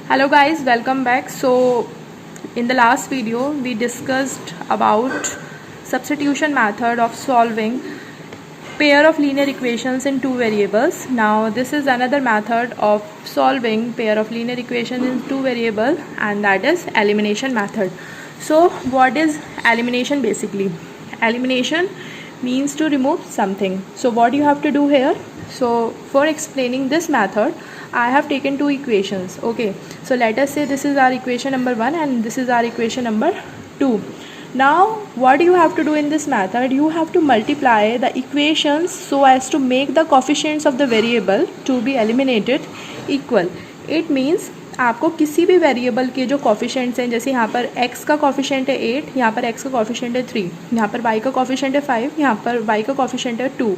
Hello guys, welcome back. So in the last video we discussed about substitution method of solving pair of linear equations in two variables. Now this is another method of solving pair of linear equations in two variables, and that is elimination method. So what is elimination basically? Elimination means to remove something. So what you have to do here? So for explaining this method, I have taken two equations. Okay, so let us say this is our equation number 1 and this is our equation number 2. Now what you have to do in this method, you have to multiply the equations so as to make the coefficients of the variable to be eliminated equal. It means आपको किसी भी variable के जो coefficients हैं, जैसे यहाँ पर x का कॉफिशेंट है 8, यहाँ पर x का कॉफिशेंट है 3, यहाँ पर y का कॉफिशेंट है 5, यहाँ पर y का कॉफिशेंट है 2.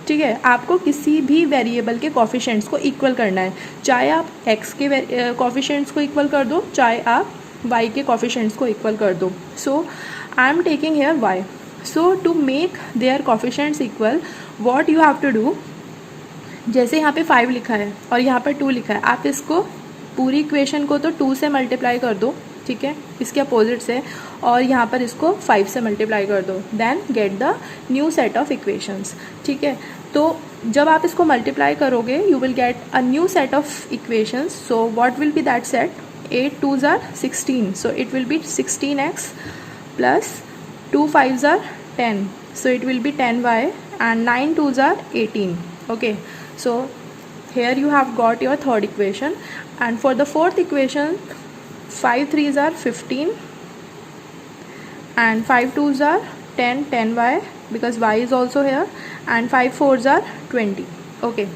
ठीक है, आपको किसी भी वेरिएबल के कॉफिशेंट्स को इक्वल करना है. चाहे आप x के कॉफिशेंट्स को इक्वल कर दो, चाहे आप y के कॉफिशेंट्स को इक्वल कर दो. So I am taking here y. So to make their coefficients equal, what you have to do, जैसे यहाँ पे 5 लिखा है और यहाँ पर 2 लिखा है, आप इसको पूरी इक्वेशन को तो 2 से मल्टीप्लाई कर दो, ठीक है, इसके अपोजिट से, और यहाँ पर इसको 5 से मल्टीप्लाई कर दो. Then get the new set of equations. ठीक है, तो जब आप इसको मल्टीप्लाई करोगे you will get a new set of equations. So what will be that set? 8 2s are 16, so it will be 16x plus 2 5s are 10, so it will be 10y, and 9 2s are 18. Okay, so here you have got your third equation, and for the fourth equation 5 3s are 15 and 5 2s are 10, 10y because y is also here, and 5 4s are 20. Okay,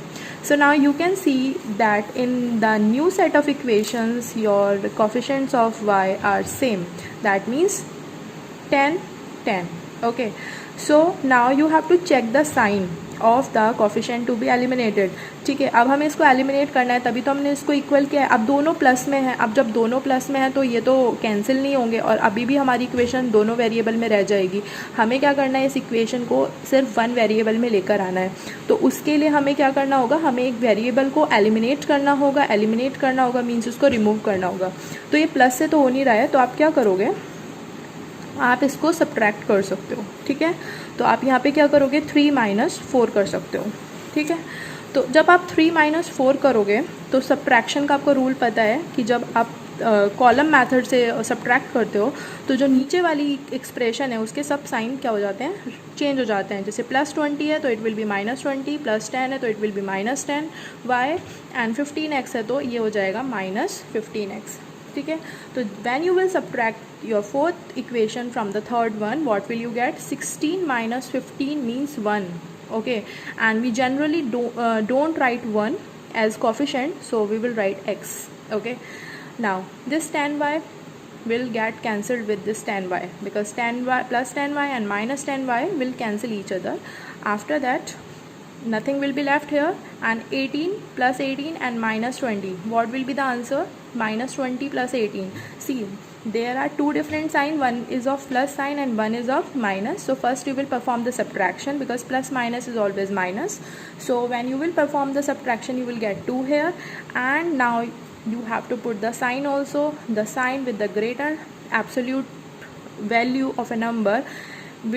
so now you can see that in the new set of equations your coefficients of y are same. That means 10 10. Okay, so now you have to check the sign of the coefficient to be eliminated. ठीक है, अब हमें इसको eliminate करना है, तभी तो हमने इसको इक्वल किया है. अब दोनों प्लस में है, अब जब दोनों प्लस में है तो ये तो कैंसिल नहीं होंगे और अभी भी हमारी इक्वेशन दोनों वेरिएबल में रह जाएगी. हमें क्या करना है, इस इक्वेशन को सिर्फ वन वेरिएबल में लेकर आना है. तो उसके लिए हमें क्या करना होगा, हमें एक वेरिएबल को एलिमिनेट करना होगा. एलिमिनेट करना होगा मीन्स उसको रिमूव करना होगा. तो ये प्लस से तो हो नहीं रहा है, तो आप क्या करोगे, आप इसको सब्ट्रैक्ट कर सकते हो. ठीक है, तो आप यहाँ पे क्या करोगे, 3 - 4 कर सकते हो. ठीक है, तो जब आप 3 - 4 करोगे तो सब्ट्रैक्शन का आपको रूल पता है कि जब आप कॉलम मेथड से सब्ट्रैक्ट करते हो तो जो नीचे वाली एक्सप्रेशन है उसके सब साइन क्या हो जाते हैं, चेंज हो जाते हैं. जैसे +20 है तो इट विल बी -20, +10 है तो it will be -10y, and 15x है तो ये हो जाएगा -15x. ठीक है, तो when you will subtract your fourth equation from the third one, what will you get? 16 - 15 means 1. Okay, and we generally don't write 1 as coefficient, so we will write x. Okay, now this 10y will get cancelled with this 10y because 10y plus 10y and minus 10y will cancel each other. After that nothing will be left here, and 18 plus 18 and -20, what will be the answer? -20 plus 18. See, there are two different sign, one is of plus sign and one is of minus. So first you will perform the subtraction because plus minus is always minus. So when you will perform the subtraction you will get 2 here, and now you have to put the sign also. The sign with the greater absolute value of a number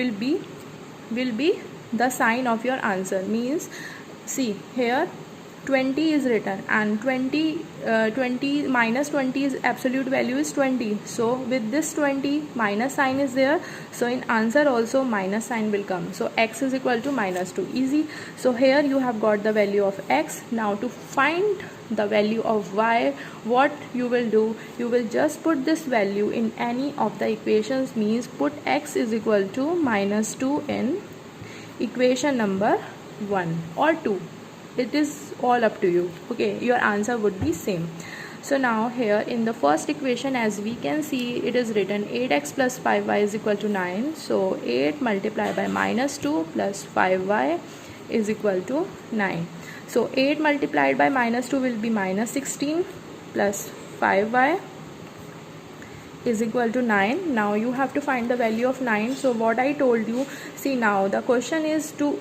will be the sign of your answer. Means see here 20 is written, and 20 minus 20 is absolute value is 20. So with this 20 minus sign is there, so in answer also minus sign will come. So x is equal to -2. Easy. So here you have got the value of x. Now to find the value of y, what you will do, you will just put this value in any of the equations. Means put x is equal to -2 in equation number 1 or 2. It is all up to you. Okay, your answer would be same. So now here in the first equation, as we can see, it is written 8x plus 5y is equal to 9. So 8 multiplied by -2 plus 5y is equal to 9. So 8 multiplied by -2 will be -16 plus 5y is equal to 9. Now you have to find the value of 9. So what I told you, see now the question is to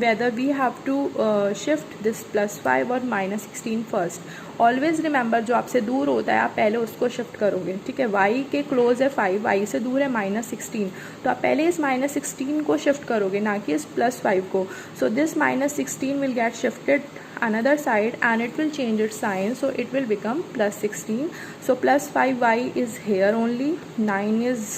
whether we have to shift this +5 और -16 first. Always remember जो आपसे दूर होता है आप पहले उसको shift करोगे. ठीक है, y के क्लोज है 5, y से दूर है -16, तो आप पहले इस -16 को शिफ्ट करोगे, ना कि इस +5 को. So this -16 will get shifted another side and it will change its sign, so it will become +16. So +5y is here only, 9 is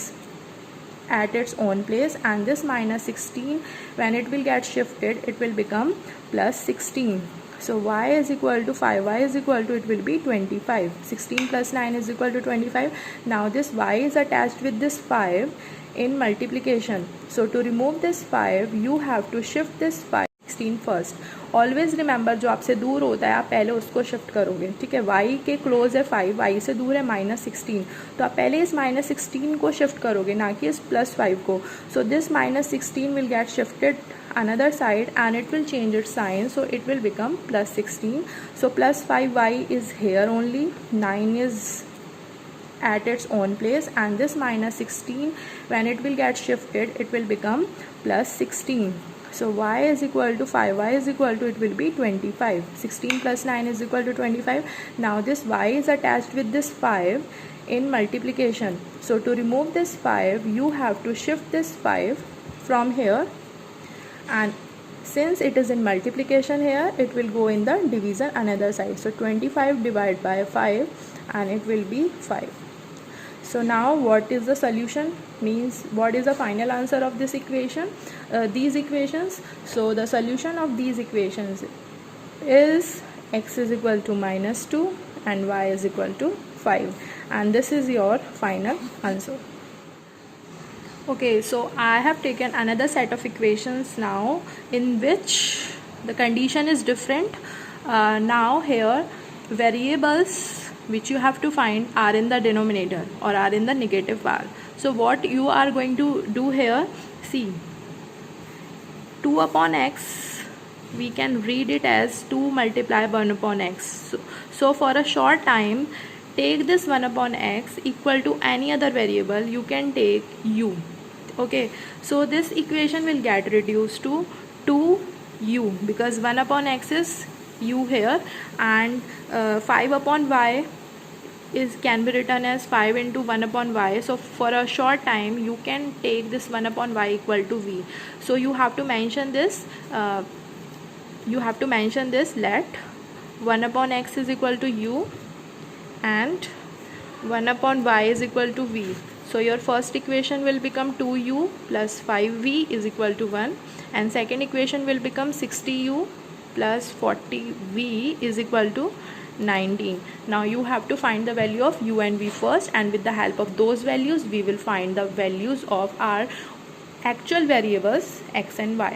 at its own place, and this -16 when it will get shifted it will become +16. So y is equal to 5, y is equal to, it will be 25. 16 plus 9 is equal to 25. Now this y is attached with this 5 in multiplication, so to remove this 5 you have to shift this 5 16 first. Always remember जो आपसे दूर होता है आप पहले उसको shift करोगे. ठीक है, y के क्लोज है 5, y से दूर है -16, तो आप पहले इस -16 को शिफ्ट करोगे, ना कि इस +5 को. So this -16 will get shifted another side and it will change its sign, so it will become +16. So +5y is here only, 9 is at its own place, and this -16 when it will get shifted it will become +16. So y is equal to 5, y is equal to, it will be 25. 16 plus 9 is equal to 25. Now this y is attached with this 5 in multiplication, so to remove this 5 you have to shift this 5 from here, and since it is in multiplication here it will go in the division another side. So 25 divided by 5 and it will be 5. So now what is the solution, means what is the final answer of this equation, these equations? So the solution of these equations is x is equal to -2 and y is equal to 5, and this is your final answer. Okay, so I have taken another set of equations now in which the condition is different. Now here variables which you have to find are in the denominator or are in the negative power. So what you are going to do here, see, 2 upon x we can read it as 2 multiply 1 upon x. So for a short time take this 1 upon x equal to any other variable, you can take u. Okay, so this equation will get reduced to 2u because 1 upon x is u here, and 5 upon y can be written as 5 into 1 upon y. So for a short time you can take this 1 upon y equal to v. So you have to mention this, let 1 upon x is equal to u and 1 upon y is equal to v. So your first equation will become 2u plus 5v is equal to 1, and second equation will become 60u plus 40v is equal to 19. Now you have to find the value of u and v first, and with the help of those values we will find the values of our actual variables x and y.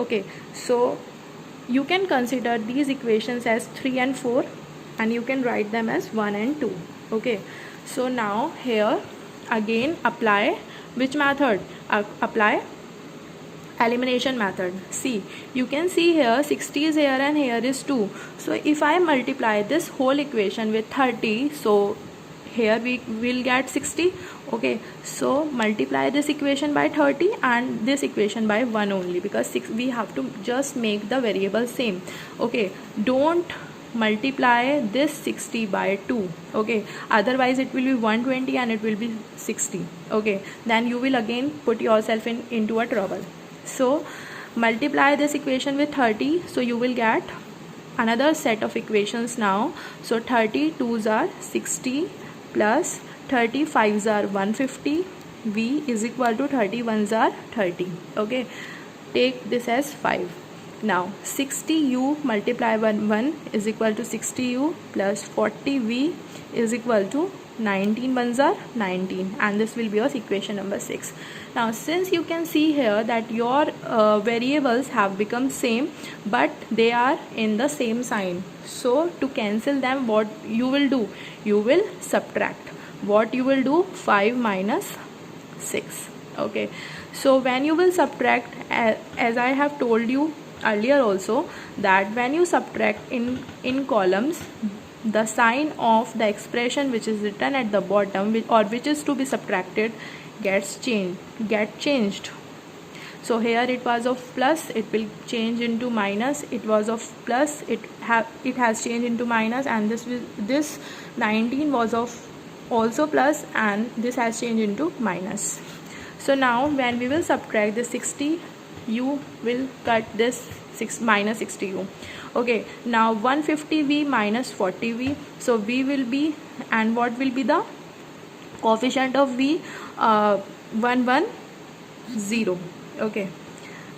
Okay, so you can consider these equations as 3 and 4 and you can write them as 1 and 2. Okay, so now here again apply which method? Apply elimination method. See, you can see here 60 is here and here is 2. So if I multiply this whole equation with 30, so here we will get 60. Okay, so multiply this equation by 30 and this equation by 1 only, because we have to just make the variable same. Okay, don't multiply this 60 by 2. Okay, otherwise it will be 120 and it will be 60. Okay, then you will again put yourself into a trouble. So multiply this equation with 30, so you will get another set of equations now. So 30 2s are 60 plus 30 5s are 150, v is equal to 30 1s are 30. Okay, take this as 5. Now 60u multiply 1 is equal to 60u plus 40v is equal to 19 1s are 19, and this will be your equation number 6. Now since you can see here that your variables have become same but they are in the same sign, so to cancel them what you will do, you will subtract. What you will do? 5 minus 6. Okay, so when you will subtract, as I have told you earlier also, that when you subtract in columns, the sign of the expression which is written at the bottom or which is to be subtracted gets changed. So here it was of plus, it will change into minus. It was of plus, it has changed into minus, and this 19 was of also plus, and this has changed into minus. So now when we will subtract this 60, you will cut this minus 60u. Okay, now 150v minus 40v. So v will be, and what will be the coefficient of v? 110. Okay,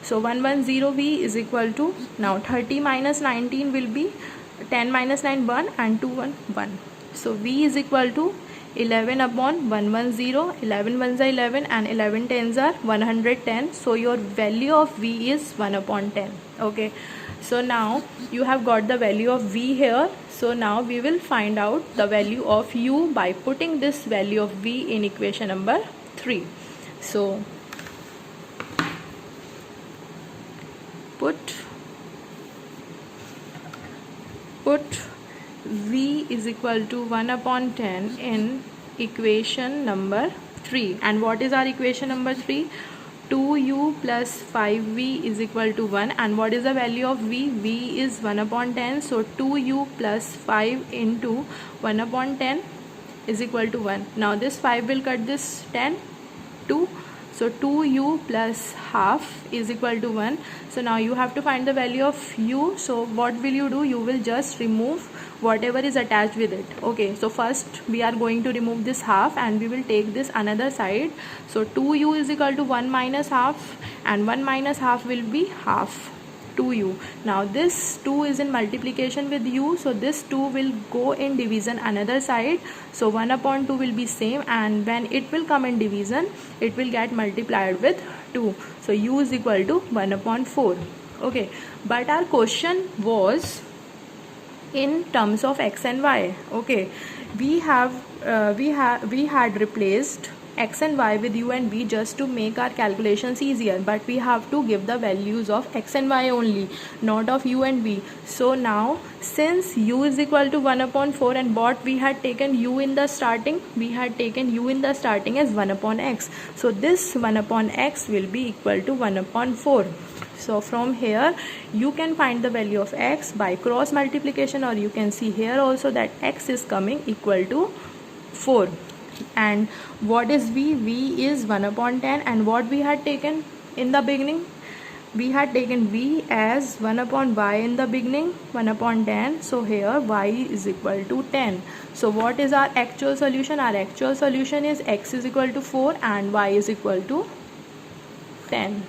so 110v is equal to, now 30 minus 19 will be 10 minus 9 1 and 2 1 1. So v is equal to 11 upon 110. 11 ones are 11 and 11 tens are 110. So your value of v is 1 upon 10. Okay, so now you have got the value of v here. So now we will find out the value of u by putting this value of v in equation number 3. So put v is equal to 1 upon 10 in equation number 3. And what is our equation number 3? 2u plus 5v is equal to 1. And what is the value of v? V is 1 upon 10. So 2u plus 5 into 1 upon 10 is equal to 1. Now this 5 will cut this 10, 2. So 2u plus half is equal to 1. So now you have to find the value of u. So what will you do? You will just remove whatever is attached with it. Okay, so first we are going to remove this half and we will take this another side. So 2u is equal to 1 minus half, and 1 minus half will be half 2u. Now this 2 is in multiplication with u, so this 2 will go in division another side. So 1 upon 2 will be same, and when it will come in division, it will get multiplied with 2. So u is equal to 1 upon 4. Okay, but our question was in terms of x and y. Okay, we had replaced x and y with u and v just to make our calculations easier, but we have to give the values of x and y only, not of u and v. So now since u is equal to 1 upon 4, and what we had taken u in the starting, as 1 upon x. So this 1 upon x will be equal to 1 upon 4. So from here you can find the value of x by cross multiplication, or you can see here also that x is coming equal to 4. And what is v? V is 1 upon 10, and what we had taken in the beginning? We had taken v as 1 upon y in the beginning, 1 upon 10. So here y is equal to 10. So what is our actual solution? Our actual solution is x is equal to 4 and y is equal to 10.